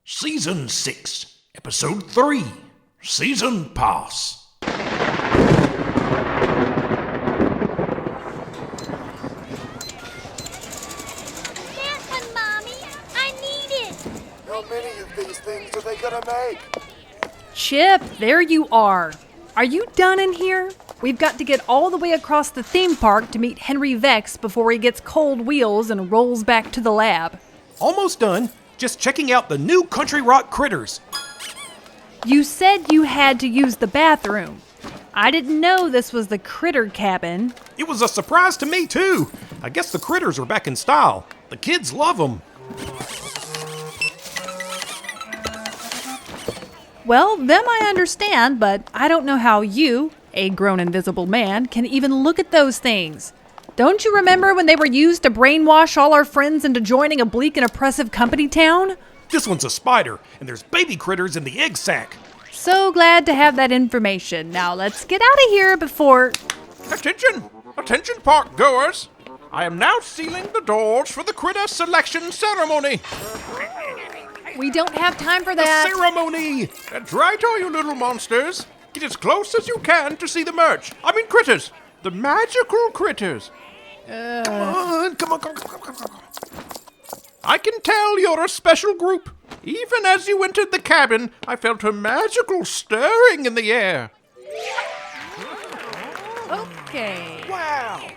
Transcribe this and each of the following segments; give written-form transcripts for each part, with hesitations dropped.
Season 6, Episode 3, Season Pass. Yes, Mommy, I need it. How many of these things are they gonna make? Chip, there you are. Are you done in here? We've got to get all the way across the theme park to meet Henry Vex before he gets cold wheels and rolls back to the lab. Almost done. Just checking out the new Countryrock critters. You said you had to use the bathroom. I didn't know this was the critter cabin. It was a surprise to me, too. I guess the critters are back in style. The kids love them. Well, them I understand, but I don't know how you, a grown invisible man, can even look at those things. Don't you remember when they were used to brainwash all our friends into joining a bleak and oppressive company town? This one's a spider, and there's baby critters in the egg sack. So glad to have that information. Now let's get out of here before... Attention! Attention, park goers! I am now sealing the doors for the critter selection ceremony. We don't have time for The that. ceremony! That's right, all you little monsters. Get as close as you can to see the merch. I mean critters. The magical critters. Come on. I can tell you're a special group. Even as you entered the cabin, I felt a magical stirring in the air. Okay. Wow.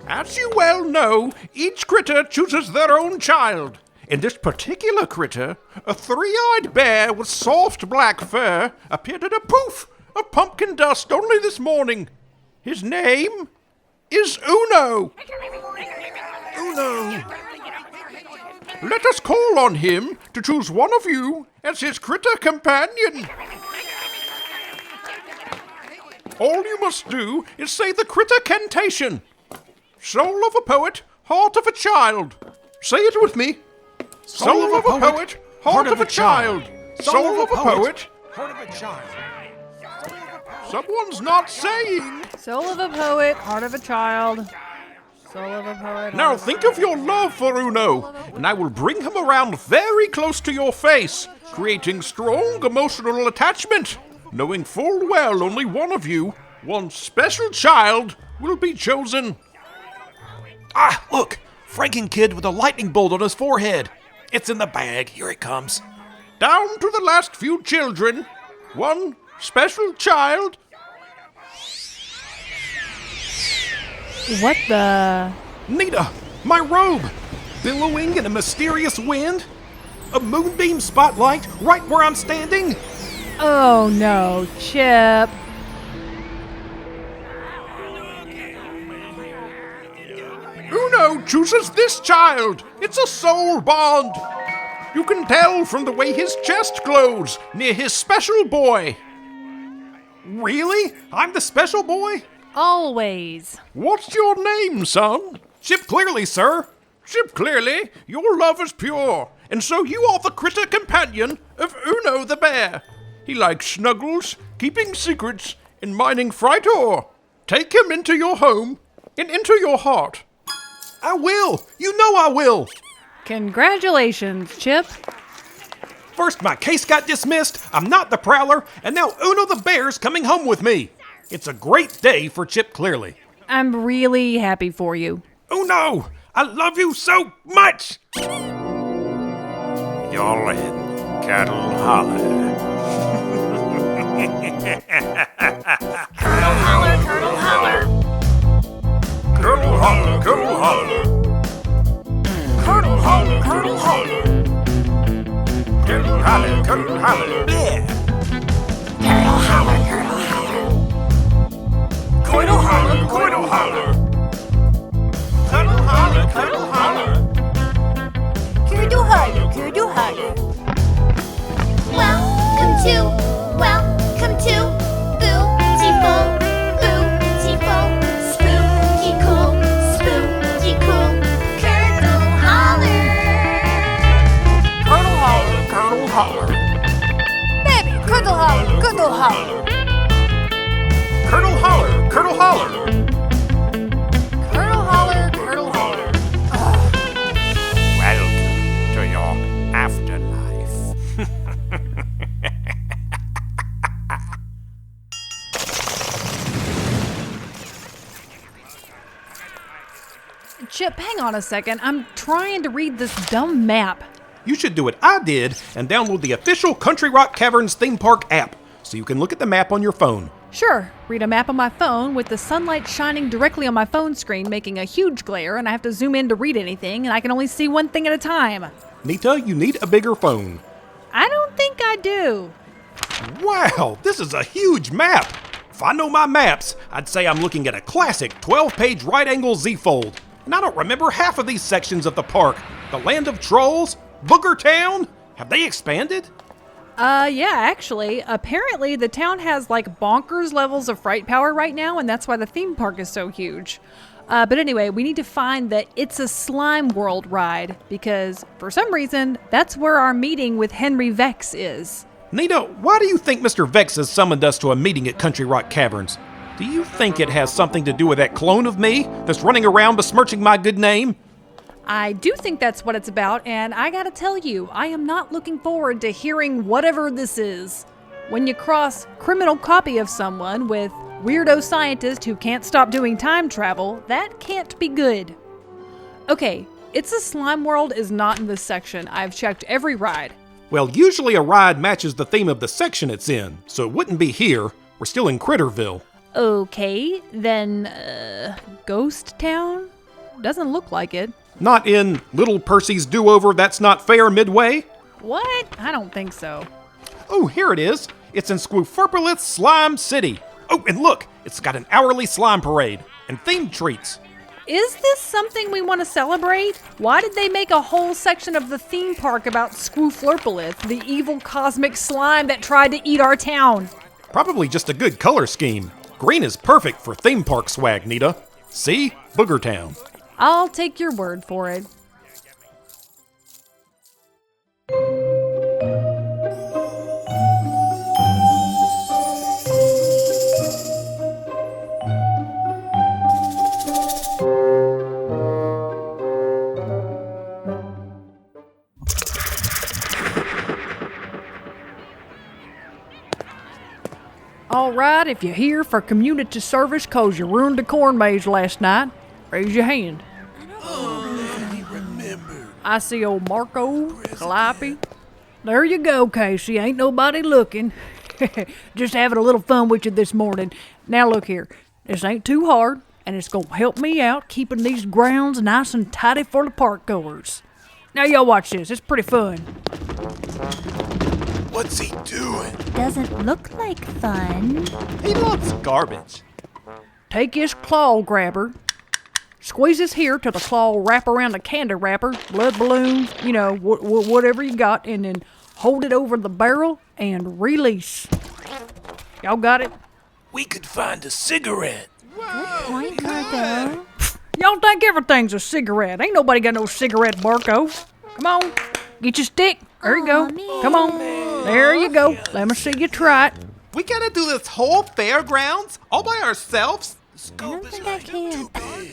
As you well know, each critter chooses their own child. In this particular critter, a three-eyed bear with soft black fur appeared in a poof of pumpkin dust only this morning. His name is Uno. Uno. Let us call on him to choose one of you as his critter companion. All you must do is say the critter cantation. Soul of a poet, heart of a child. Say it with me. Soul of a poet, heart of a child. Soul of a poet, Heart of a child. someone's not saying. Soul of a poet, heart of a child. Soul of a poet. Now think of your love for Uno, and I will bring him around very close to your face, creating strong emotional attachment, knowing full well only one of you, one special child, will be chosen. Ah, look! Franken-kid with a lightning bolt on his forehead. It's in the bag. Here it comes. Down to the last few children, one special child. What the... Nita, my robe! Billowing in a mysterious wind? A moonbeam spotlight right where I'm standing? Oh no, Chip. Uno chooses this child. It's a soul bond. You can tell from the way his chest glows near his special boy. Really? I'm the special boy? Always. What's your name, son? Chip Clearly, sir. Chip, clearly, your love is pure, and so you are the critter companion of Uno the bear. He likes snuggles, keeping secrets, and mining fright ore. Take him into your home and into your heart. I will. You know I will. Congratulations, Chip. First, my case got dismissed. I'm not the Prowler, and now Uno the Bear's coming home with me. It's a great day for Chip Clearly. I'm really happy for you. Uno, I love you so much. Y'all in Curdle Holler. Curdle Holler, Curdle Holler. Curdle Holler, Curdle Holler. Curdle Holler, Curdle Holler. Curdle Holler, Curdle Holler. Yeah. Curdle Holler, Curdle Holler. Curdle Holler, Curdle Holler. Curdle Holler, Curdle Holler. Curdle Holler, Curdle Holler. Welcome to Beautiful, Beautiful, Spooky Cool, Spooky Cool, Curdle Holler. Curdle Holler, Curdle Holler. Baby, Curdle Holler, Curdle Holler. Curdle Holler, Curdle Holler. Curdle Holler, Curdle Holler. Welcome to your afterlife. hang on a second. I'm trying to read this dumb map. You should do what I did and download the official Countryrock Caverns theme park app so you can look at the map on your phone. Sure, read a map on my phone with the sunlight shining directly on my phone screen, making a huge glare, and I have to zoom in to read anything, and I can only see one thing at a time. Nita, you need a bigger phone. I don't think I do. Wow, this is a huge map. If I know my maps, I'd say I'm looking at a classic 12-page right-angle Z-fold. And I don't remember half of these sections of the park. The Land of Trolls? Booger Town? Have they expanded? Yeah, actually. Apparently, the town has like bonkers levels of fright power right now, and that's why the theme park is so huge. But anyway, we need to find the It's a Slime World ride, because for some reason, that's where our meeting with Henry Vex is. Nita, why do you think Mr. Vex has summoned us to a meeting at Countryrock Caverns? Do you think it has something to do with that clone of me that's running around besmirching my good name? I do think that's what it's about, and I gotta tell you, I am not looking forward to hearing whatever this is. When you cross criminal copy of someone with weirdo scientist who can't stop doing time travel, that can't be good. Okay, It's a Slime World is not in this section. I've checked every ride. Well, usually a ride matches the theme of the section it's in, so it wouldn't be here. We're still in Critterville. Okay, then, Ghost Town? Doesn't look like it. Not in Little Percy's Do-Over That's Not Fair Midway? What? I don't think so. Oh, here it is. It's in Squifurpalith's Slime City. Oh, and look, it's got an hourly slime parade and themed treats. Is this something we want to celebrate? Why did they make a whole section of the theme park about Squifurpalith, the evil cosmic slime that tried to eat our town? Probably just a good color scheme. Green is perfect for theme park swag, Nita. See? Booger Town. I'll take your word for it. All right, if you're here for community service cause you ruined the corn maze last night, raise your hand. I see old Marco, Calliope. There you go, Casey. Ain't nobody looking. Just having a little fun with you this morning. Now look here. This ain't too hard, and it's gonna help me out keeping these grounds nice and tidy for the park goers. Now y'all watch this. It's pretty fun. What's he doing? Doesn't look like fun. He loves garbage. Take this claw grabber. Squeeze this here till the claw wrap around the candy wrapper, blood balloons, you know, whatever you got, and then hold it over the barrel and release. Y'all got it? We could find a cigarette. Point, Marco. Y'all think everything's a cigarette. Ain't nobody got no cigarette, Barco. Come on, get your stick. There you go. Aw, Come on. There you go. Let me see you try it. We gotta do this whole fairgrounds all by ourselves? I don't think I can.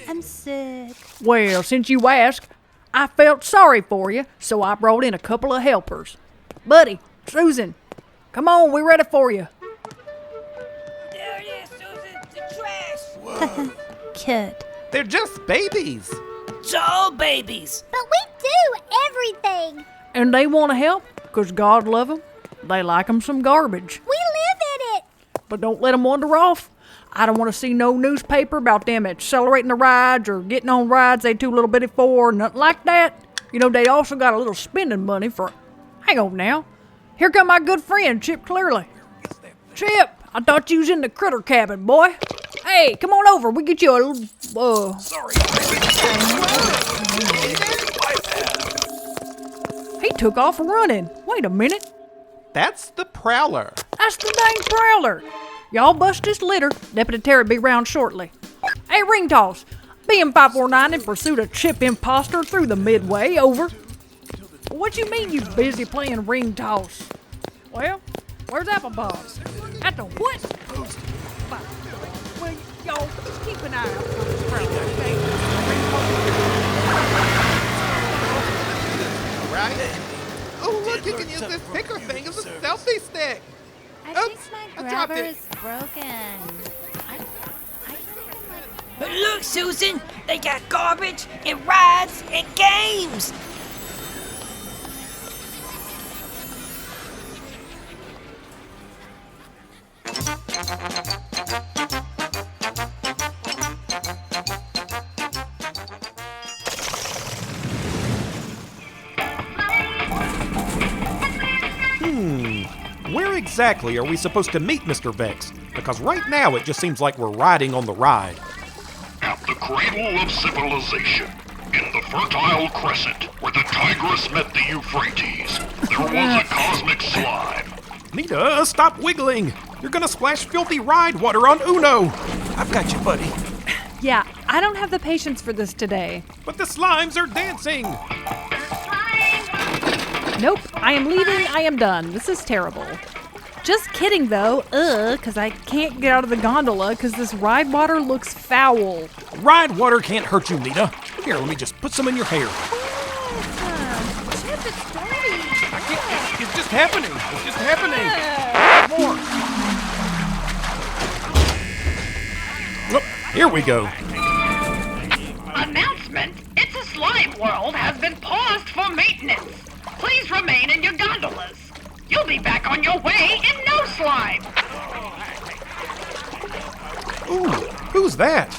I'm sick. Well, since you asked, I felt sorry for you, so I brought in a couple of helpers. Buddy, Susan, come on, we're ready for you. There it is, Susan. The trash. Kid. They're just babies. It's all babies. But we do everything. And they want to help, because God love them. They like them some garbage. We live in it. But don't let them wander off. I don't want to see no newspaper about them accelerating the rides or getting on rides they too little bitty for, nothing like that. You know, they also got a little spending money for... Hang on now. Here come my good friend, Chip Clearly. Chip, I thought you was in the critter cabin, boy. Hey, come on over. We get you a little... He took off running. Wait a minute. That's the Prowler. That's the dang Prowler. Y'all bust this litter. Deputy Terry be round shortly. Hey, Ring Toss. BM549 in pursuit of Chip Imposter through the Midway. Over. What you mean you busy playing Ring Toss? Well, where's Appleball? At the what? Well, y'all keep an eye out for this Prowler, okay? Right? Oh, look, you can use this picker thing as a selfie stick. I think my I dropped grabber it. is broken. I can't even Look, Susan, they got garbage and rides and games. Where exactly are we supposed to meet Mr. Vex? Because right now it just seems like we're riding on the ride. At the cradle of civilization, in the Fertile Crescent, where the Tigris met the Euphrates, there was a cosmic slime. Nita, stop wiggling! You're gonna splash filthy ride water on Uno! I've got you, buddy. Yeah, I don't have the patience for this today. But the slimes are dancing! Nope, I am leaving, I am done. This is terrible. Just kidding though, because I can't get out of the gondola because this ride water looks foul. Ride water can't hurt you, Nita. Here, let me just put some in your hair. Chip, it's dirty. I can't, it's just happening. It's just happening. More. Look, here we go. Announcement! It's a Slime World has been paused for maintenance. Please remain in your gondolas. You'll be back on your way in no slime. Ooh, who's that?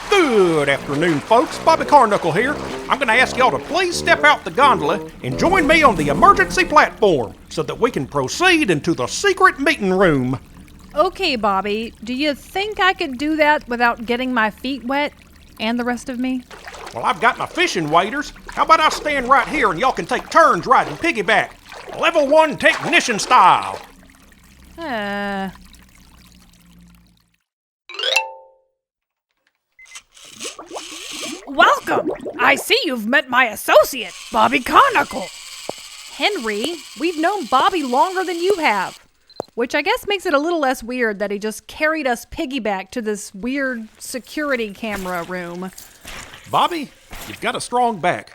Good afternoon, folks. Bobby Carnuckle here. I'm going to ask y'all to please step out the gondola and join me on the emergency platform so that we can proceed into the secret meeting room. Okay, Bobby, do you think I could do that without getting my feet wet? And the rest of me? Well, I've got my fishing waders. How about I stand right here and y'all can take turns riding piggyback? Level 1 technician style. Welcome. I see you've met my associate, Bobby Carnuckle. Henry, we've known Bobby longer than you have. Which I guess makes it a little less weird that he just carried us piggyback to this weird security camera room. Bobby, you've got a strong back.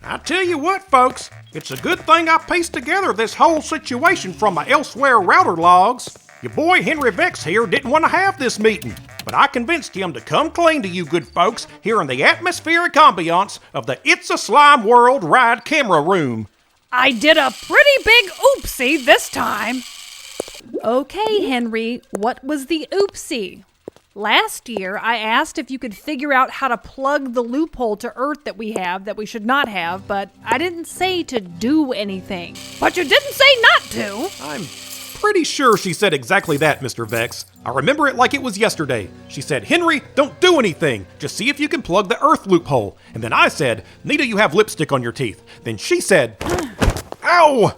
I tell you what, folks, it's a good thing I pieced together this whole situation from my elsewhere router logs. Your boy Henry Vex here didn't want to have this meeting, but I convinced him to come clean to you good folks here in the atmospheric ambiance of the It's a Slime World ride camera room. I did a pretty big oopsie this time. Okay, Henry, what was the oopsie? Last year, I asked if you could figure out how to plug the loophole to Earth that we have that we should not have, but I didn't say to do anything. But you didn't say not to. I'm pretty sure she said exactly that, Mr. Vex. I remember it like it was yesterday. She said, Henry, don't do anything. Just see if you can plug the Earth loophole. And then I said, Nita, you have lipstick on your teeth. Then she said, ow!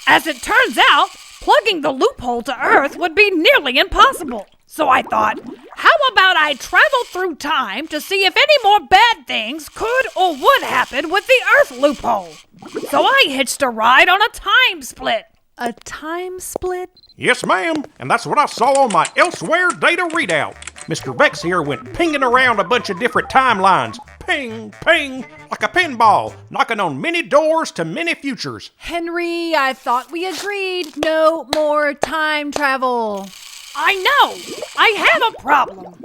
As it turns out, plugging the loophole to Earth would be nearly impossible. So I thought, how about I travel through time to see if any more bad things could or would happen with the Earth loophole. So I hitched a ride on a time split. A time split? Yes, ma'am, and that's what I saw on my elsewhere data readout. Mr. Vex here went pinging around a bunch of different timelines. Ping, ping, like a pinball, knocking on many doors to many futures. Henry, I thought we agreed no more time travel. I know, I have a problem.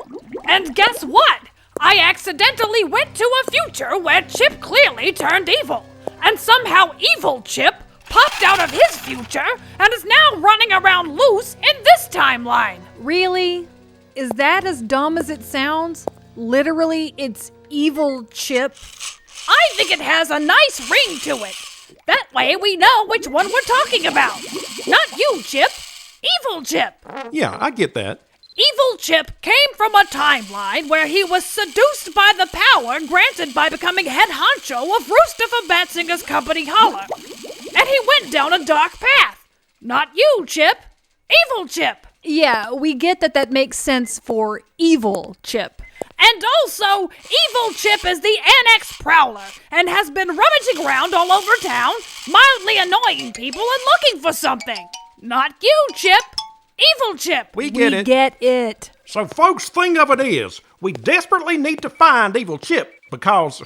And guess what? I accidentally went to a future where Chip clearly turned evil. And somehow evil Chip popped out of his future and is now running around loose in this timeline. Really? Is that as dumb as it sounds? Literally, it's evil Chip? I think it has a nice ring to it. That way we know which one we're talking about. Not you, Chip. Evil Chip. Yeah, I get that. Evil Chip came from a timeline where he was seduced by the power granted by becoming head honcho of Rooster Batsinger's company Holler. And he went down a dark path. Not you, Chip. Evil Chip. Yeah, we get that that makes sense for evil Chip. And also, Evil Chip is the Annex Prowler and has been rummaging around all over town, mildly annoying people and looking for something. Not you, Chip. Evil Chip. We get it. Get it. So, folks, thing of it is, we desperately need to find Evil Chip because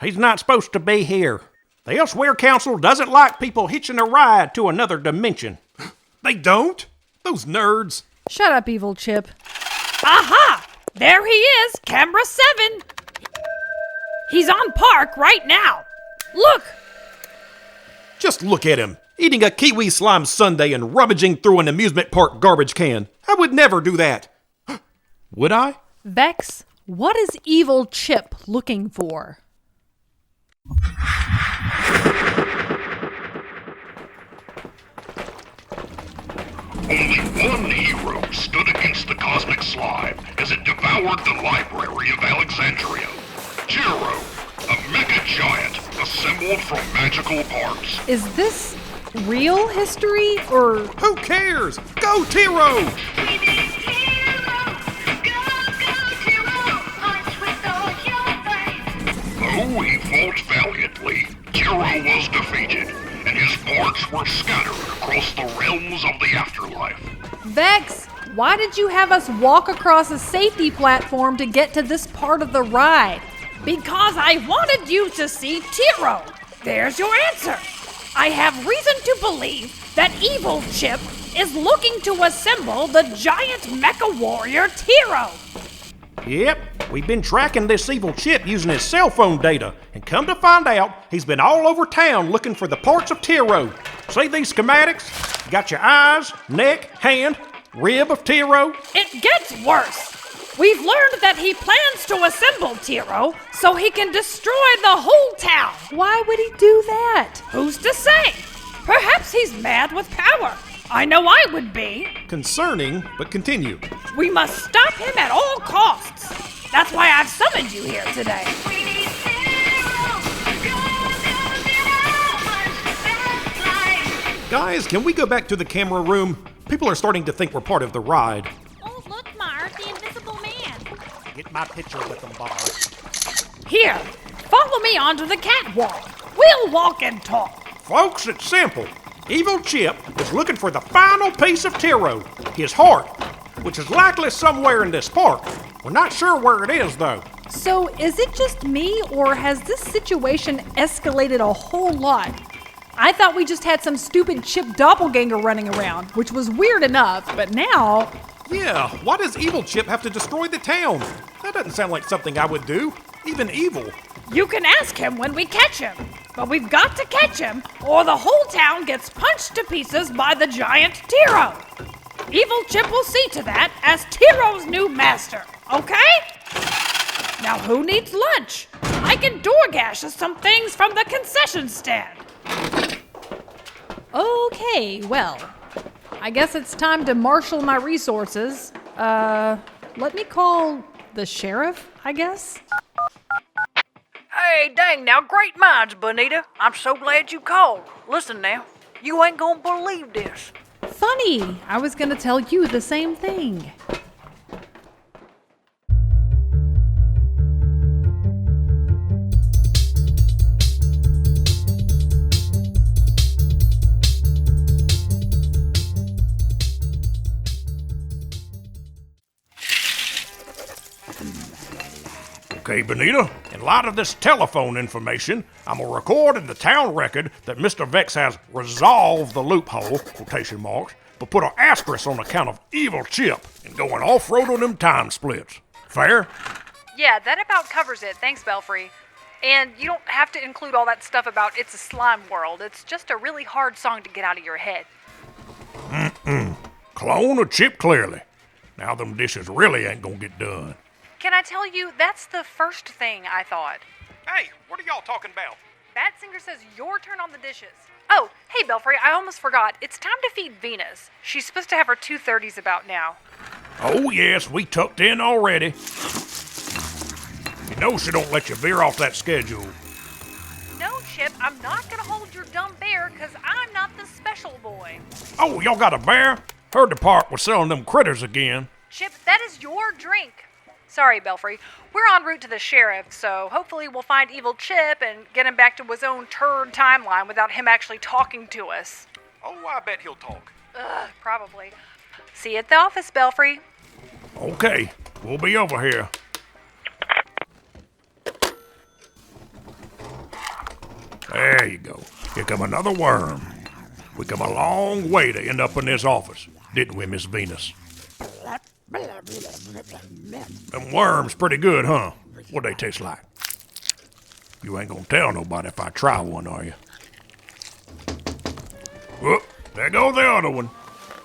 he's not supposed to be here. The Elsewhere Council doesn't like people hitching a ride to another dimension. They don't? Those nerds. Shut up, evil Chip. Aha! There he is, camera 7. He's on park right now. Look! Just look at him, eating a kiwi slime sundae and rummaging through an amusement park garbage can. I would never do that. Would I? Vex, what is Evil Chip looking for? Only one hero stood against the cosmic slime as it devoured the library of Alexandria. Tiro, a mega giant assembled from magical parts. Is this real history or... Who cares? Go, Tiro! Though he fought valiantly, Tiro was defeated, and his parts were scattered across the realms of the afterlife. Vex, why did you have us walk across a safety platform to get to this part of the ride? Because I wanted you to see Tiro. There's your answer. I have reason to believe that Evil Chip is looking to assemble the giant mecha warrior Tiro. Yep, we've been tracking this evil chip using his cell phone data, and come to find out, he's been all over town looking for the parts of Tiro. See these schematics? Got your eyes, neck, hand, rib of Tiro. It gets worse. We've learned that he plans to assemble Tiro so he can destroy the whole town. Why would he do that? Who's to say? Perhaps he's mad with power. I know I would be. Concerning, but continue. We must stop him at all costs. That's why I've summoned you here today. Guys, can we go back to the camera room? People are starting to think we're part of the ride. Oh, look, Marv, the invisible man. Get my picture with them, Bob. Here, follow me onto the catwalk. We'll walk and talk. Folks, it's simple. Evil Chip is looking for the final piece of Tiro, his heart, which is likely somewhere in this park. We're not sure where it is, though. So, is it just me, or has this situation escalated a whole lot? I thought we just had some stupid Chip doppelganger running around, which was weird enough, but now... Yeah, why does Evil Chip have to destroy the town? That doesn't sound like something I would do, even evil. You can ask him when we catch him, but we've got to catch him, or the whole town gets punched to pieces by the giant Tiro. Evil Chip will see to that as Tiro's new master, okay? Now who needs lunch? I can DoorDash us some things from the concession stand. Okay, well, I guess it's time to marshal my resources. Let me call the sheriff, I guess? Hey, dang now, great minds, Bonita. I'm so glad you called. Listen now, you ain't gonna believe this. Funny, I was gonna tell you the same thing. Okay, Bonita, in light of this telephone information, I'm gonna record in the town record that Mr. Vex has resolved the loophole, quotation marks, but put an asterisk on account of Evil Chip and going off-road on them time splits. Fair? Yeah, that about covers it. Thanks, Belfry. And you don't have to include all that stuff about It's a Slime World. It's just a really hard song to get out of your head. Clone of Chip clearly. Now them dishes really ain't gonna get done. Can I tell you, that's the first thing I thought. Hey, what are y'all talking about? Batsinger says your turn on the dishes. Oh, hey Belfry, I almost forgot. It's time to feed Venus. She's supposed to have her 2:30s about now. Oh yes, we tucked in already. You know she don't let you veer off that schedule. No, Chip, I'm not gonna hold your dumb bear, because I'm not the special boy. Oh, y'all got a bear? Heard the park was selling them critters again. Chip, that is your drink. Sorry, Belfry. We're en route to the sheriff, so hopefully we'll find Evil Chip and get him back to his own turd timeline without him actually talking to us. Oh, I bet he'll talk. Probably. See you at the office, Belfry. Okay, we'll be over here. There you go. Here come another worm. We come a long way to end up in this office, didn't we, Miss Venus? Them worms pretty good, huh? What they taste like? You ain't gonna tell nobody if I try one, are you? Whoop, there goes the other one.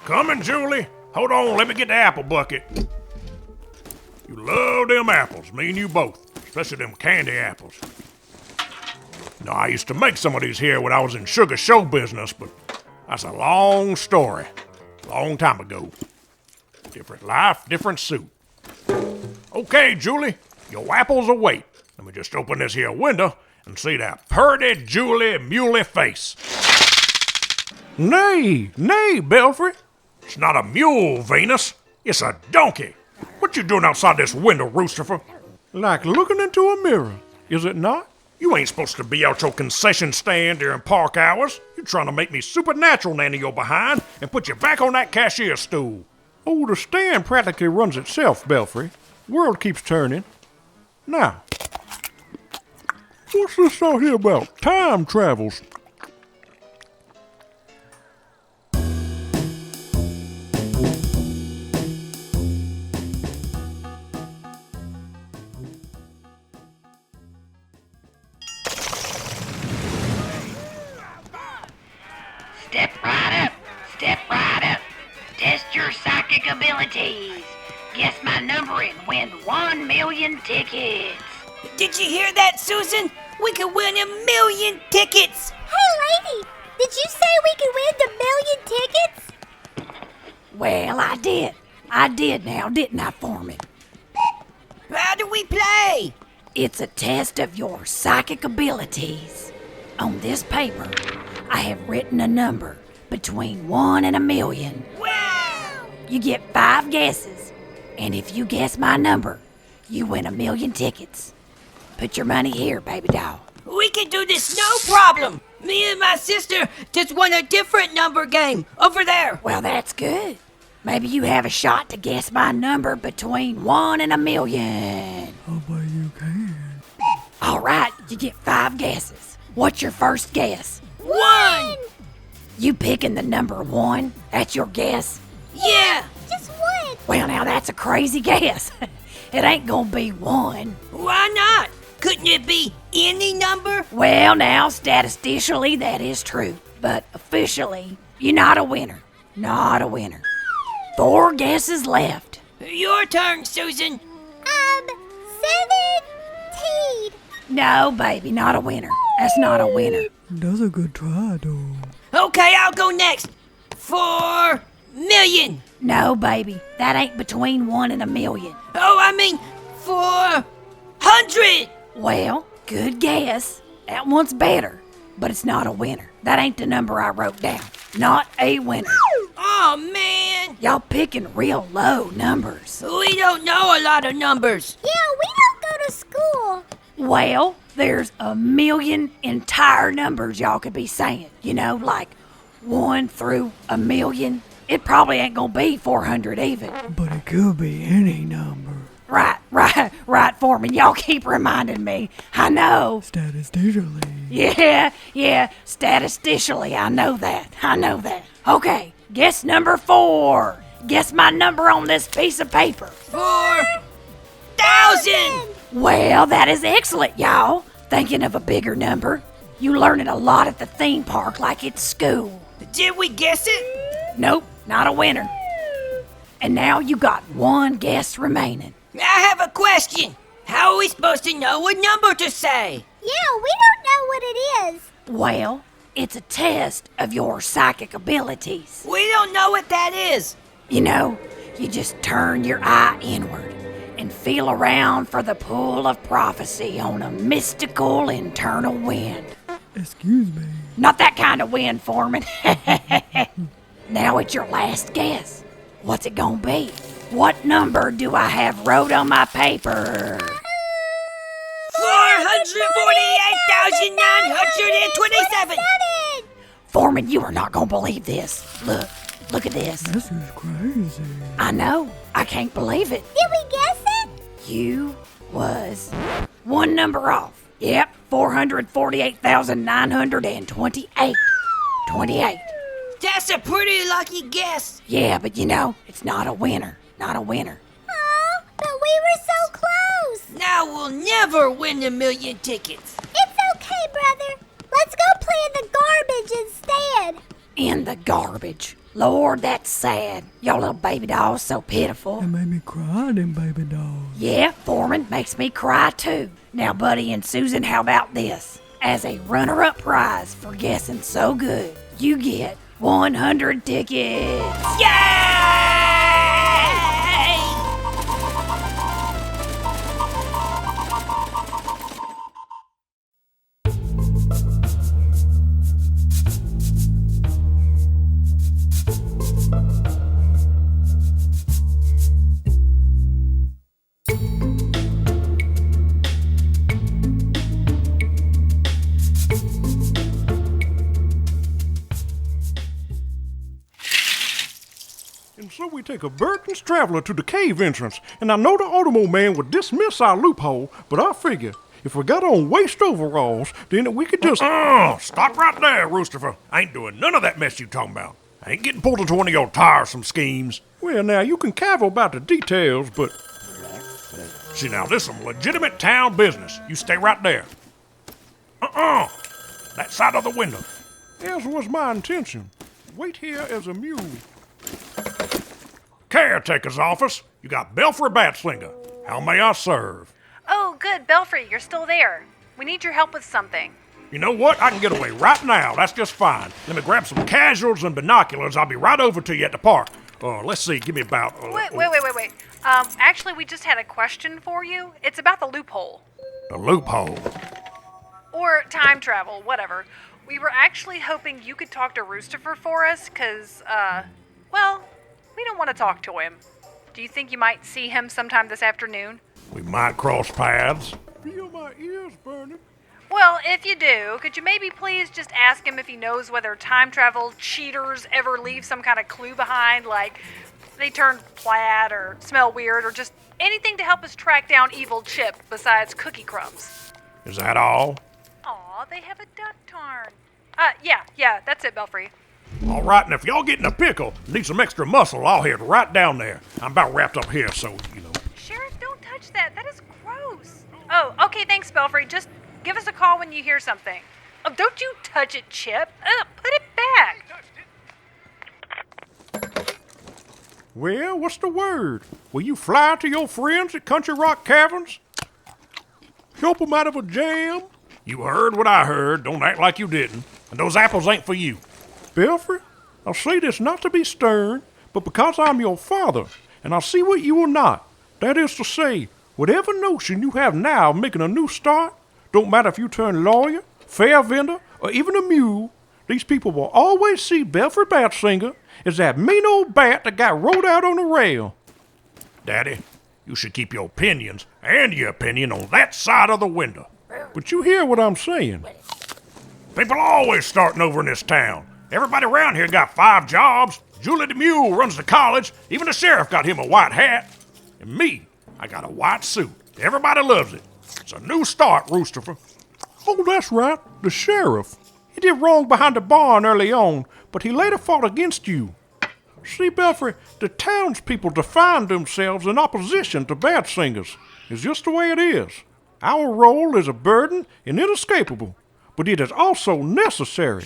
Coming, Julie. Hold on, let me get the apple bucket. You love them apples, me and you both. Especially them candy apples. No, I used to make some of these here when I was in sugar show business, but that's a long story. Long time ago. Different life, different suit. Okay, Julie, your apples await. Let me just open this here window and see that purty Julie muley face. Nay, Belfry. It's not a mule, Venus. It's a donkey. What you doing outside this window, Roosterfer? Like looking into a mirror, is it not? You ain't supposed to be out your concession stand during park hours. You're trying to make me supernatural nanny your behind and put you back on that cashier stool. Oh, the stand practically runs itself, Belfry. World keeps turning. Now, what's this out here about time travels? Step right up. Step right up. Test your psychic abilities. Guess my number and win 1 million tickets. Did you hear that, Susan? We could win 1 million tickets. Hey, lady, did you say we could win the 1 million tickets? Well, I did. I did now, didn't I, Foreman? How do we play? It's a test of your psychic abilities. On this paper, I have written a number between 1 and 1 million. Wow! You get 5 guesses, and if you guess my number, you win 1 million tickets. Put your money here, baby doll. We can do this no problem. Me and my sister just won a different number game over there. Well, that's good. Maybe you have a shot to guess my number between 1 and 1 million. Oh, but you can. All right, you get 5 guesses. What's your first guess? 1! You picking the number 1? That's your guess? Yeah! Just 1! Well, now that's a crazy guess. It ain't gonna be 1. Why not? Couldn't it be any number? Well, now, statistically, that is true. But officially, you're not a winner. Not a winner. 4 guesses left. Your turn, Susan. 17. No, baby, not a winner. That's not a winner. That's a good try, though. Okay, I'll go next. 4 million. No, baby, that ain't between 1 and 1 million. Oh, I mean 400. Well, good guess. That one's better, but it's not a winner. That ain't the number I wrote down. Not a winner. Oh, man. Y'all picking real low numbers. We don't know a lot of numbers. Yeah, we don't go to school. Well, there's 1 million entire numbers y'all could be saying. You know, like 1 through 1 million. It probably ain't gonna be 400 even. But it could be any number. Right, Foreman. Y'all keep reminding me. I know. Statistically. Yeah, statistically, I know that. Okay, guess number 4. Guess my number on this piece of paper. 4,000. Well, that is excellent, y'all. Thinking of a bigger number. You learning a lot at the theme park like it's school. Did we guess it? Nope, not a winner. And now you got 1 guess remaining. I have a question. How are we supposed to know what number to say? Yeah, we don't know what it is. Well, it's a test of your psychic abilities. We don't know what that is. You know, you just turn your eye inward and feel around for the pull of prophecy on a mystical internal wind. Excuse me. Not that kind of wind, Foreman. Now it's your last guess. What's it gonna be? What number do I have wrote on my paper? 448,927. Foreman, you are not gonna believe this. Look at this. This is crazy. I know. I can't believe it. Did we guess it? You was 1 number off. Yep, 448,928. 28. That's a pretty lucky guess. Yeah, but you know, it's not a winner. not a winner. Aw, but we were so close. Now we'll never win the million tickets. It's okay, brother. Let's go play in the garbage instead. In the garbage. Lord, that's sad. Your little baby doll's so pitiful. It made me cry, them baby dolls. Yeah, Foreman, makes me cry too. Now, Buddy and Susan, how about this? As a runner-up prize for guessing so good, you get 100 tickets. Yay! And so we take a burdened traveler to the cave entrance, and I know the Automobile Man would dismiss our loophole, but I figure if we got on waist overalls, then we could just... Stop right there, Roosterfer. I ain't doing none of that mess you talking about. I ain't getting pulled into one of your tiresome schemes. Well, now, you can cavil about the details, but... See, now, this is some legitimate town business. You stay right there. That side of the window. As was my intention. Wait here as a mule. Caretaker's office. You got Belfry Batsinger. How may I serve? Oh, good, Belfry, you're still there. We need your help with something. You know what? I can get away right now. That's just fine. Let me grab some casuals and binoculars. I'll be right over to you at the park. Let's see. Give me about... Wait. Actually, we just had a question for you. It's about the loophole. The loophole? Or time travel, whatever. We were actually hoping you could talk to Roosterfer for us, because, we don't want to talk to him. Do you think you might see him sometime this afternoon? We might cross paths. Feel my ears burning. Well, if you do, could you maybe please just ask him if he knows whether time travel cheaters ever leave some kind of clue behind, like they turn plaid or smell weird or just anything to help us track down evil Chip besides cookie crumbs? Is that all? Aw, they have a duck tarn. Yeah, that's it, Belfry. All right, and if y'all get in a pickle, need some extra muscle, I'll head right down there. I'm about wrapped up here, so, Sheriff, don't touch that. That is gross. Oh, okay, thanks, Belfry. Just give us a call when you hear something. Oh, don't you touch it, Chip. Put it back. Well, what's the word? Will you fly to your friends at Countryrock Caverns? Help them out of a jam? You heard what I heard. Don't act like you didn't. And those apples ain't for you. Belfry, I'll say this not to be stern, but because I'm your father, and I see what you are not. That is to say, whatever notion you have now of making a new start, don't matter if you turn lawyer, fair vendor, or even a mule, these people will always see Belfry Batsinger as that mean old bat that got rolled out on a rail. Daddy, you should keep your opinions and your opinion on that side of the window. But you hear what I'm saying. People are always starting over in this town. Everybody around here got 5 jobs. Julie the Mule runs the college. Even the sheriff got him a white hat. And me, I got a white suit. Everybody loves it. It's a new start, Roosterfer. Oh, that's right, the sheriff. He did wrong behind the barn early on, but he later fought against you. See, Belfry, the townspeople define themselves in opposition to Batsingers. It's just the way it is. Our role is a burden and inescapable, but it is also necessary.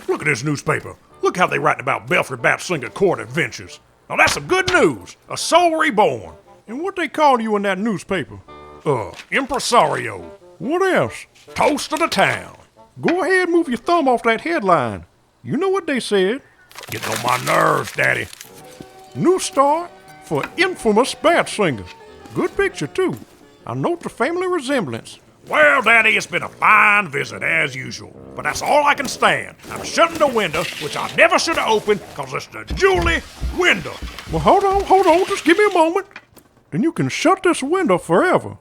Look at this newspaper. Look how they writing about Belfry Batsinger court adventures. Now that's some good news. A soul reborn. And what they call you in that newspaper? Impresario. What else? Toast of the town. Go ahead, move your thumb off that headline. You know what they said. Getting on my nerves, Daddy. New start for infamous Batsinger. Good picture, too. I note the family resemblance. Well, Daddy, it's been a fine visit, as usual. But that's all I can stand. I'm shutting the window, which I never should have opened, because it's the Julie window. Well, hold on. Just give me a moment. Then you can shut this window forever.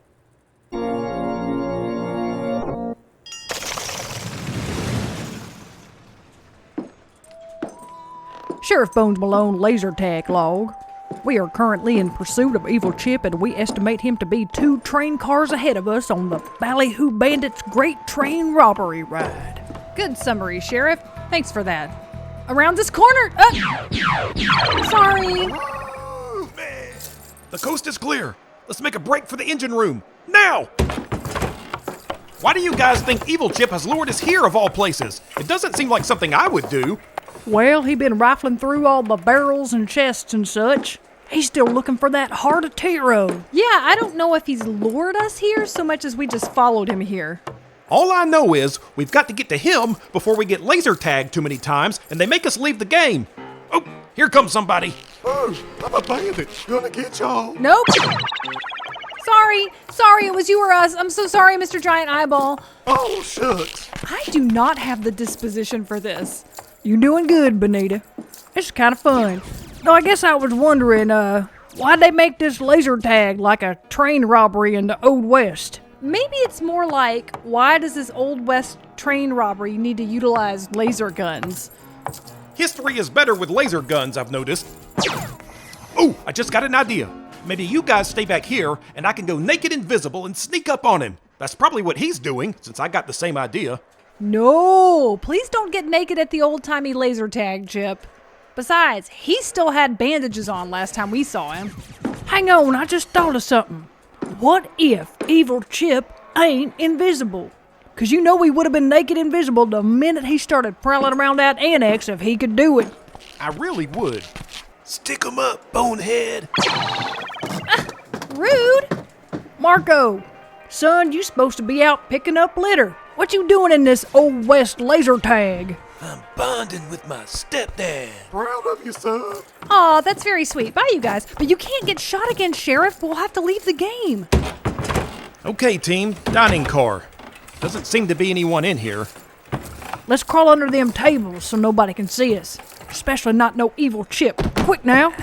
Sheriff Bones Malone laser tag log. We are currently in pursuit of Evil Chip, and we estimate him to be 2 train cars ahead of us on the Ballyhoo Bandits' Great Train Robbery Ride. Good summary, Sheriff. Thanks for that. Around this corner. Sorry. The coast is clear. Let's make a break for the engine room. Now! Why do you guys think Evil Chip has lured us here of all places? It doesn't seem like something I would do. Well, he been rifling through all the barrels and chests and such. He's still looking for that heart of Tiro. Yeah, I don't know if he's lured us here so much as we just followed him here. All I know is we've got to get to him before we get laser tagged too many times and they make us leave the game. Oh, here comes somebody. Oh, I'm a bandit. Gonna get y'all. Nope. Sorry, it was you or us. I'm so sorry, Mr. Giant Eyeball. Oh, shucks. I do not have the disposition for this. You doing good, Bonita. It's kind of fun. Though I guess I was wondering, why'd they make this laser tag like a train robbery in the Old West? Maybe it's more like, why does this Old West train robbery need to utilize laser guns? History is better with laser guns, I've noticed. Oh, I just got an idea. Maybe you guys stay back here and I can go naked invisible and sneak up on him. That's probably what he's doing, since I got the same idea. No, please don't get naked at the old-timey laser tag, Chip. Besides, he still had bandages on last time we saw him. Hang on, I just thought of something. What if Evil Chip ain't invisible? 'Cause you know he would have been naked invisible the minute he started prowling around that annex if he could do it. I really would. Stick 'em up, bonehead. Rude. Marco, son, you supposed to be out picking up litter. What you doing in this Old West laser tag? I'm bonding with my stepdad. Proud of you, son. Aw, that's very sweet. Bye, you guys. But you can't get shot again, Sheriff. We'll have to leave the game. Okay, team, dining car. Doesn't seem to be anyone in here. Let's crawl under them tables so nobody can see us. Especially not no Evil Chip. Quick now.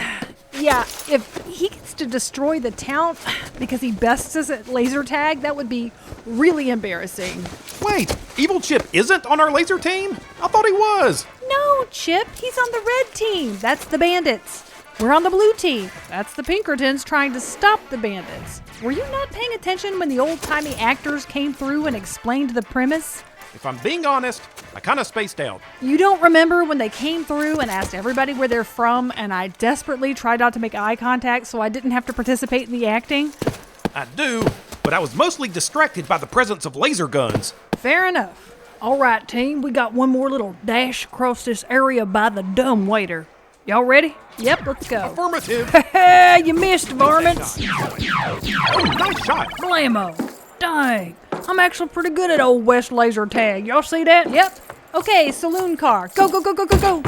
Yeah, if he gets to destroy the town because he bests us at laser tag, that would be really embarrassing. Wait, Evil Chip isn't on our laser team? I thought he was. No, Chip, he's on the red team. That's the bandits. We're on the blue team. That's the Pinkertons trying to stop the bandits. Were you not paying attention when the old-timey actors came through and explained the premise? If I'm being honest, I kind of spaced out. You don't remember when they came through and asked everybody where they're from and I desperately tried not to make eye contact so I didn't have to participate in the acting? I do, but I was mostly distracted by the presence of laser guns. Fair enough. All right, team, we got one more little dash across this area by the dumbwaiter. Y'all ready? Yep, let's go. Affirmative. You missed, varmints. Oh, nice shot. Blammo. Dang. I'm actually pretty good at Old West laser tag. Y'all see that? Yep. Okay, saloon car. Go, go, go, go, go, go.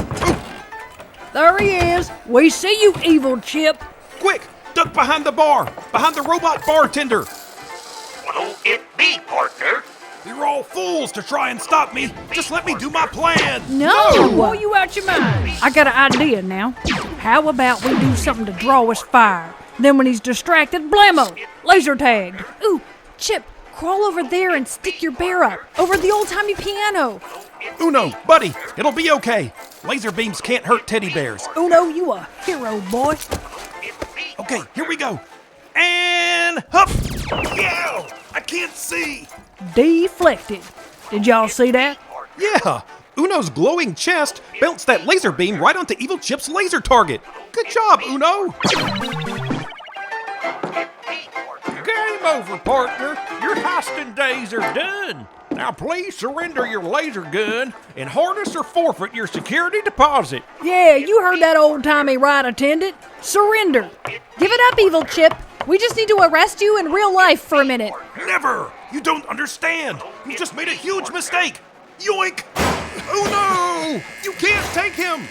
There he is. We see you, Evil Chip. Quick, duck behind the bar. Behind the robot bartender. What'll it be, partner? You're all fools to try and stop me. Just let me do my plan. No. Blow you out your mind. I got an idea now. How about we do something to draw his fire? Then when he's distracted, blammo, laser tagged. Ooh, Chip, crawl over there and stick your bear up. Over the old-timey piano. Uno, buddy, it'll be okay. Laser beams can't hurt teddy bears. Uno, you a hero, boy. Okay, here we go. And hup! Yow! I can't see. Deflected. Did y'all see that? Yeah, Uno's glowing chest bounced that laser beam right onto Evil Chip's laser target. Good job, Uno. Game over, partner. Your heisting days are done. Now please surrender your laser gun and harness or forfeit your security deposit. Yeah, you heard that old-timey right, attendant. Surrender. Give it up, Evil Chip. We just need to arrest you in real life for a minute. Never! You don't understand. You just made a huge mistake. Yoink! Uno! You can't take him!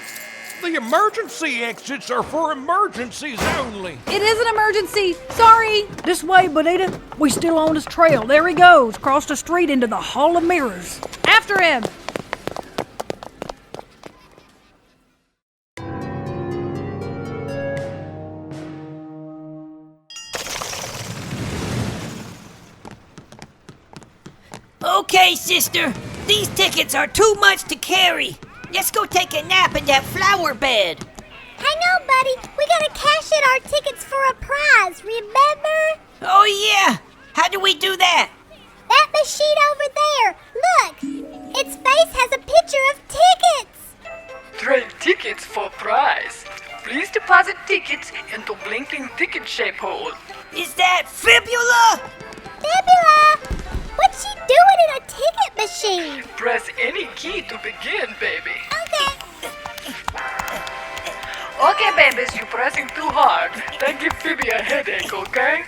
The emergency exits are for emergencies only. It is an emergency. Sorry. This way, Bonita. We still on his trail. There he goes, across the street into the Hall of Mirrors. After him. Okay, sister. These tickets are too much to carry. Let's go take a nap in that flower bed. Hang on, buddy. We gotta cash in our tickets for a prize, remember? Oh, yeah. How do we do that? That machine over there. Look. Its face has a picture of tickets. Trade tickets for prize. Please deposit tickets into blinking ticket shape hole. Is that Fibula? Fibula! What's she doing in a ticket machine? Press any key to begin, baby. Okay. Okay, babies, you're pressing too hard. That gives Phoebe a headache, okay?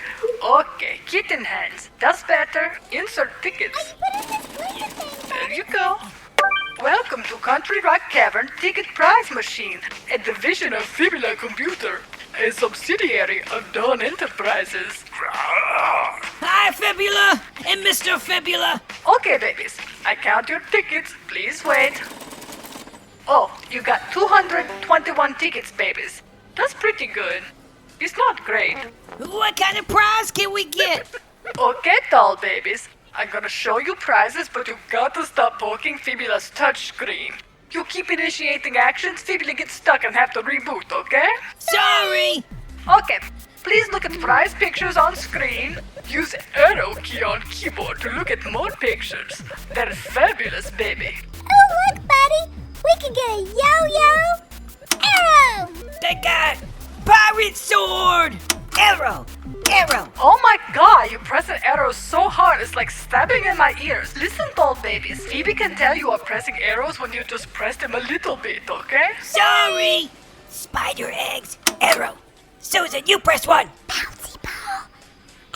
Okay, kitten hands. That's better. Insert tickets. There you go. Welcome to Countryrock Cavern Ticket Prize Machine, a division of Fibula Computer, a subsidiary of Dawn Enterprises. Hi, Fibula and Mr. Fibula. Okay, babies, I count your tickets. Please wait. Oh, you got 221 tickets, babies. That's pretty good. It's not great. What kind of prize can we get? Okay, doll babies. I'm gonna show you prizes, but you gotta stop poking Fibula's touchscreen. You keep initiating actions, Fibula gets stuck and have to reboot, okay? Sorry. Okay, please look at prize pictures on screen. Use arrow key on keyboard to look at more pictures. They're fabulous, baby. Oh, look, buddy. We can get a yo-yo arrow. They got pirate sword. Arrow. Oh my god, you press an arrow so hard it's like stabbing in my ears. Listen, doll babies, Phoebe can tell you are pressing arrows when you just press them a little bit, okay? Sorry. Spider eggs. Arrow. Susan, you press one. Bouncy ball.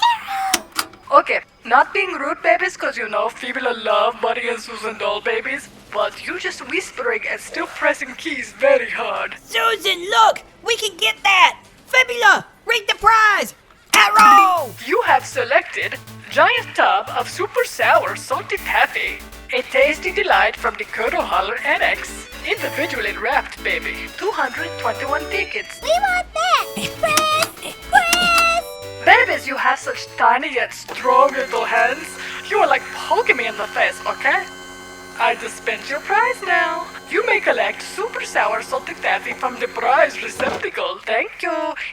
Arrow. Okay, not being rude, babies, because you know Fibula love Buddy and Susan doll babies, but you just whispering and still pressing keys very hard. Susan, look. We can get that. Fibula, read the prize. Arrow. You have selected giant tub of super sour salty taffy, a tasty delight from the Curdle Holler Annex. Individually wrapped, baby. 221 tickets. We want that. Press. Babies, you have such tiny yet strong little hands. You are like poking me in the face, okay? I just spent your prize now. You may collect super sour salted taffy from the prize receptacle. Thank you.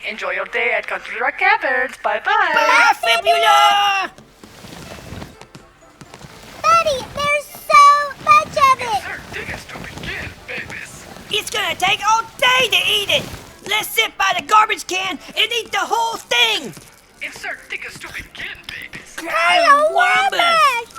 Enjoy your day at Countryrock Caverns. Bye-bye. Bye, Fibula. Buddy, there's so much of it. Insert tickets to begin, babies. It's gonna take all day to eat it. Let's sit by the garbage can and eat the whole thing. Insert tickets to begin, babies. I don't want this.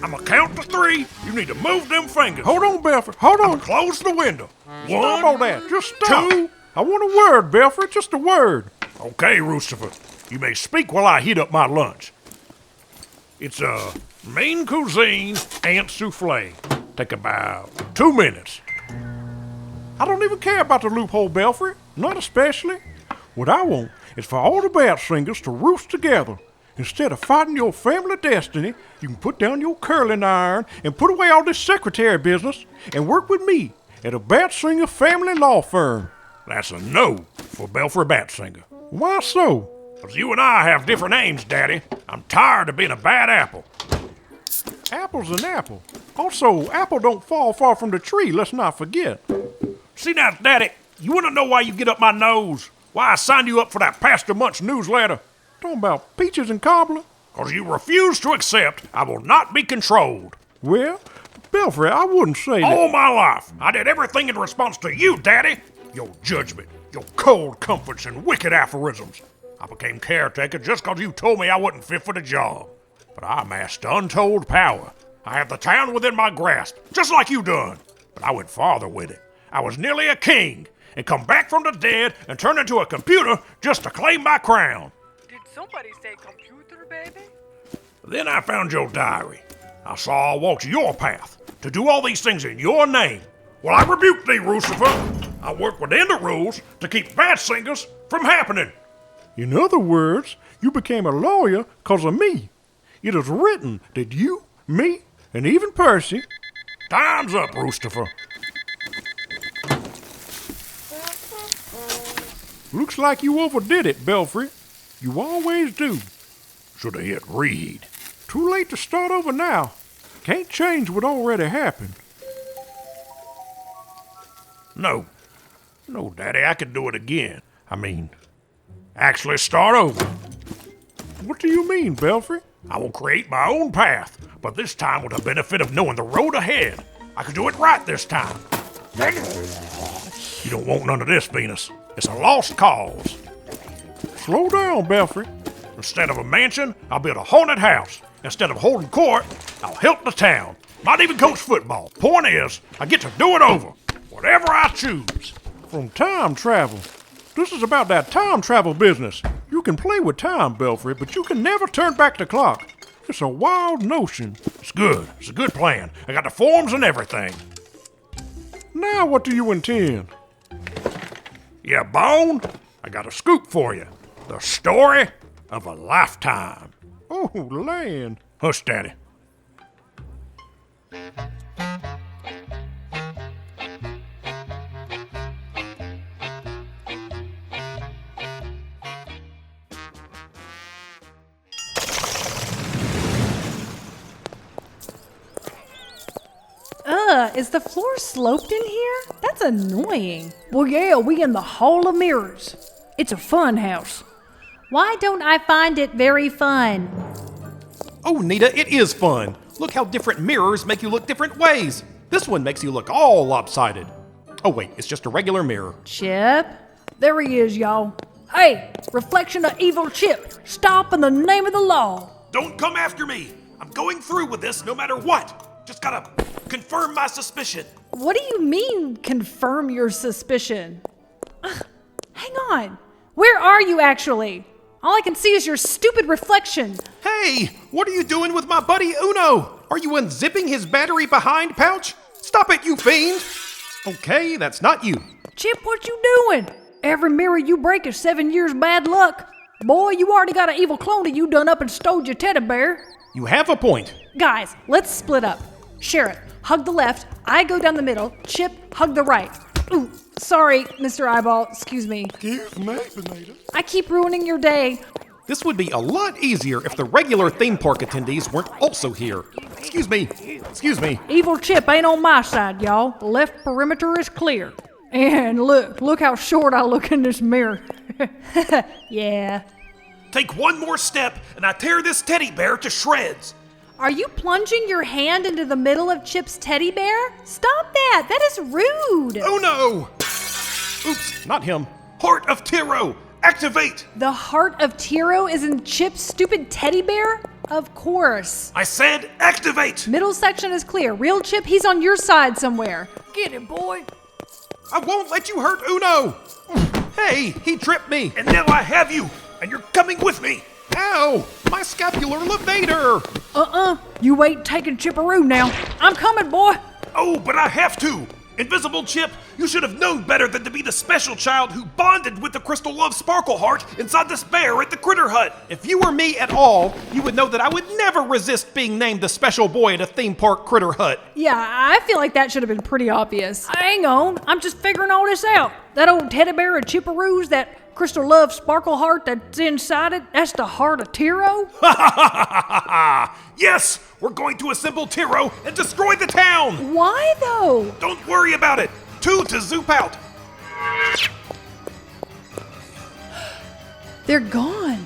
I'ma count to 3. You need to move them fingers. Hold on, Belfry. Hold I'ma on. close the window. Stop 1, all that. Just stop. 2. I want a word, Belfry. Just a word. Okay, Roostifer. You may speak while I heat up my lunch. It's a mean cuisine ant souffle. Take about 2 minutes. I don't even care about the loophole, Belfry. Not especially. What I want is for all the Batsingers to roost together. Instead of fighting your family destiny, you can put down your curling iron and put away all this secretary business and work with me at a Batsinger family law firm. That's a no for Belfry Batsinger. Why so? 'Cause you and I have different aims, Daddy. I'm tired of being a bad apple. Apple's an apple. Also, apple don't fall far from the tree, let's not forget. See now, Daddy, you want to know why you get up my nose? Why I signed you up for that Pastor Munch newsletter? Talking about peaches and cobbler? 'Cause you refuse to accept I will not be controlled. Well, Belfry, I wouldn't say that. All my life, I did everything in response to you, Daddy. Your judgment, your cold comforts, and wicked aphorisms. I became caretaker just 'cause you told me I wasn't fit for the job. But I amassed untold power. I have the town within my grasp, just like you done. But I went farther with it. I was nearly a king, and come back from the dead and turn into a computer just to claim my crown. Did somebody say computer, baby? Then I found your diary. I saw I walked your path to do all these things in your name. Well, I rebuke thee, Lucifer. I work within the rules to keep Batsingers from happening. In other words, you became a lawyer 'cause of me. It is written that you, me, and even Percy... Time's up, Lucifer. Looks like you overdid it, Belfry. You always do. Should have hit read. Too late to start over now. Can't change what already happened. No, Daddy, I could do it again. I mean, Actually start over. What do you mean, Belfry? I will create my own path, but this time with the benefit of knowing the road ahead. I can do it right this time. You don't want none of this, Venus. It's a lost cause. Slow down, Belfry. Instead of a mansion, I'll build a haunted house. Instead of holding court, I'll help the town. Might even coach football. Point is, I get to do it over. Whatever I choose. From time travel. This is about that time travel business. You can play with time, Belfry, but you can never turn back the clock. It's a wild notion. It's good. It's a good plan. I got the forms and everything. Now what do you intend? Yeah, Bone? I got a scoop for you. The story of a lifetime. Oh, land. Hush, Daddy. Is the floor sloped in here? That's annoying. Well, yeah, we in the Hall of Mirrors. It's a fun house. Why don't I find it very fun? Oh, Nita, it is fun. Look how different mirrors make you look different ways. This one makes you look all lopsided. Oh, wait, it's just a regular mirror. Chip? There he is, y'all. Hey, reflection of evil Chip. Stop in the name of the law. Don't come after me. I'm going through with this no matter what. Just gotta confirm my suspicion. What do you mean, confirm your suspicion? Hang on. Where are you actually? All I can see is your stupid reflection. Hey, what are you doing with my buddy Uno? Are you unzipping his battery behind pouch? Stop it, you fiend! Okay, that's not you. Chip, what you doing? Every mirror you break is 7 years bad luck. Boy, you already got an evil clone of you done up and stole your teddy bear. You have a point. Guys, let's split up. Sheriff, hug the left. I go down the middle. Chip, hug the right. Ooh, sorry, Mr. Eyeball. Excuse me. Excuse me, Bonita. I keep ruining your day. This would be a lot easier if the regular theme park attendees weren't also here. Excuse me. Excuse me. Evil Chip ain't on my side, y'all. The left perimeter is clear. And look how short I look in this mirror. Yeah. Take one more step and I tear this teddy bear to shreds. Are you plunging your hand into the middle of Chip's teddy bear? Stop that! That is rude! Oh no! Oops, not him. Heart of Tiro, activate! The heart of Tiro is in Chip's stupid teddy bear? Of course. I said activate! Middle section is clear. Real Chip, he's on your side somewhere. Get him, boy. I won't let you hurt Uno! Hey, he tripped me! And now I have you! And you're coming with me! Ow! My scapular levator! You ain't taking Chipperoo now. I'm coming, boy. Oh, but I have to! Invisible Chip, you should have known better than to be the special child who bonded with the Crystal Love Sparkle Heart inside this bear at the Critter Hut. If you were me at all, you would know that I would never resist being named the special boy at a theme park Critter Hut. Yeah, I feel like that should have been pretty obvious. Hang on, I'm just figuring all this out. That old teddy bear of Chipperoo's, that Crystal Love Sparkle Heart that's inside it, that's the heart of Tiro? Ha ha ha ha ha! Yes! We're going to assemble Tiro and destroy the town! Why though? Don't worry about it! 2 to zoop out! They're gone.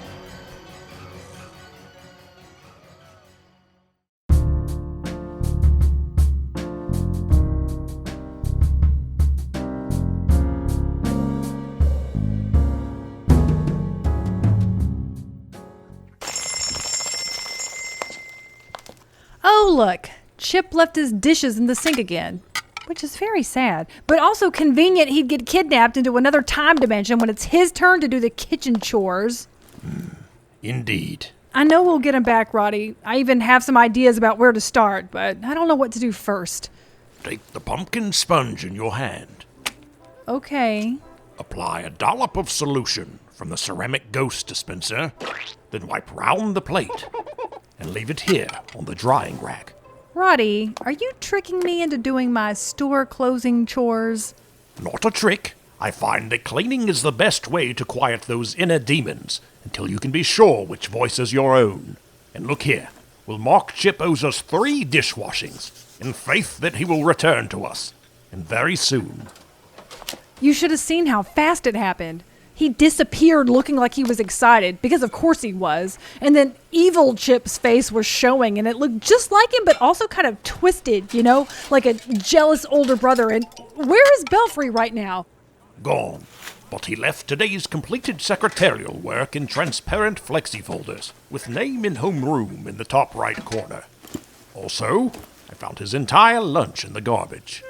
Oh, look. Chip left his dishes in the sink again, which is very sad, but also convenient he'd get kidnapped into another time dimension when it's his turn to do the kitchen chores. Indeed. I know we'll get him back, Roddy. I even have some ideas about where to start, but I don't know what to do first. Take the pumpkin sponge in your hand. Okay. Apply a dollop of solution from the ceramic ghost dispenser, then wipe round the plate and leave it here on the drying rack. Roddy, are you tricking me into doing my store closing chores? Not a trick. I find that cleaning is the best way to quiet those inner demons until you can be sure which voice is your own. And look here, we'll mark Chip owes us 3 dishwashings in faith that he will return to us, and very soon. You should have seen how fast it happened. He disappeared looking like he was excited, because of course he was. And then Evil Chip's face was showing, and it looked just like him, but also kind of twisted, you know, like a jealous older brother. And where is Belfry right now? Gone. But he left today's completed secretarial work in transparent flexi folders, with name in homeroom in the top right corner. Also, I found his entire lunch in the garbage.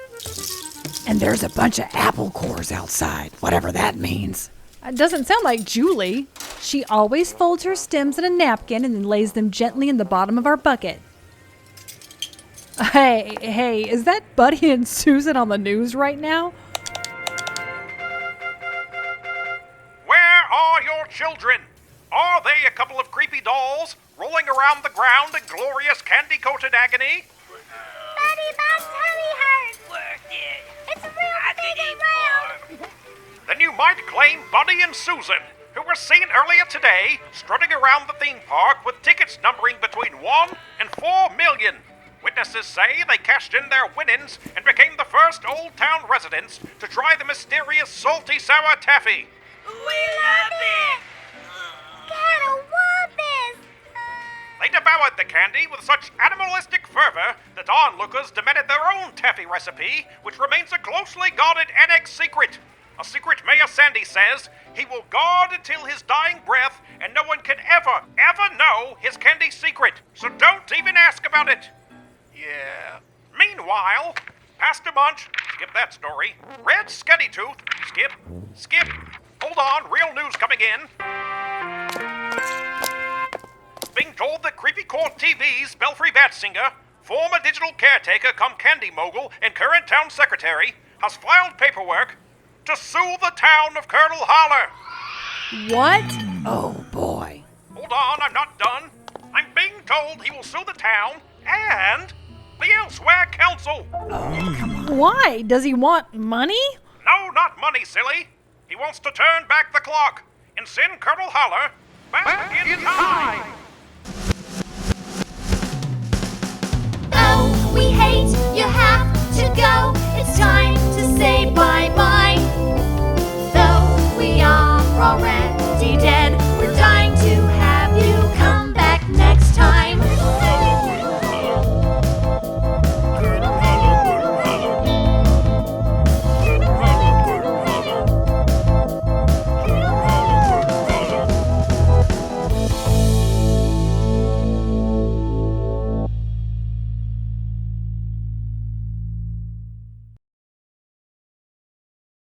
And there's a bunch of apple cores outside, whatever that means. It doesn't sound like Julie. She always folds her stems in a napkin and then lays them gently in the bottom of our bucket. Hey, is that Buddy and Susan on the news right now? Where are your children? Are they a couple of creepy dolls rolling around the ground in glorious candy-coated agony? Buddy, my tummy hurts. Worth it. It's real big and round. Then you might claim Buddy and Susan, who were seen earlier today strutting around the theme park with tickets numbering between 1 and 4 million. Witnesses say they cashed in their winnings and became the first Old Town residents to try the mysterious salty sour taffy. We love it. Gotta love this. They devoured the candy with such animalistic fervor that onlookers demanded their own taffy recipe, which remains a closely guarded annex secret. A secret Mayor Sandy says he will guard until his dying breath, and no one can ever know his candy secret. So don't even ask about it. Yeah. Meanwhile, Pastor Munch, skip that story. Red Scuddy-Tooth, skip. Hold on, real news coming in. Being told that Creepy Court TV's Belfry Batsinger, former digital caretaker come candy mogul and current town secretary, has filed paperwork to sue the town of Curdle Holler. What? Oh, boy. Hold on, I'm not done. I'm being told he will sue the town and the Elsewhere Council. Why? Does he want money? No, not money, silly. He wants to turn back the clock and send Curdle Holler back in time. Oh, we hate you have to go. It's time to say bye-bye.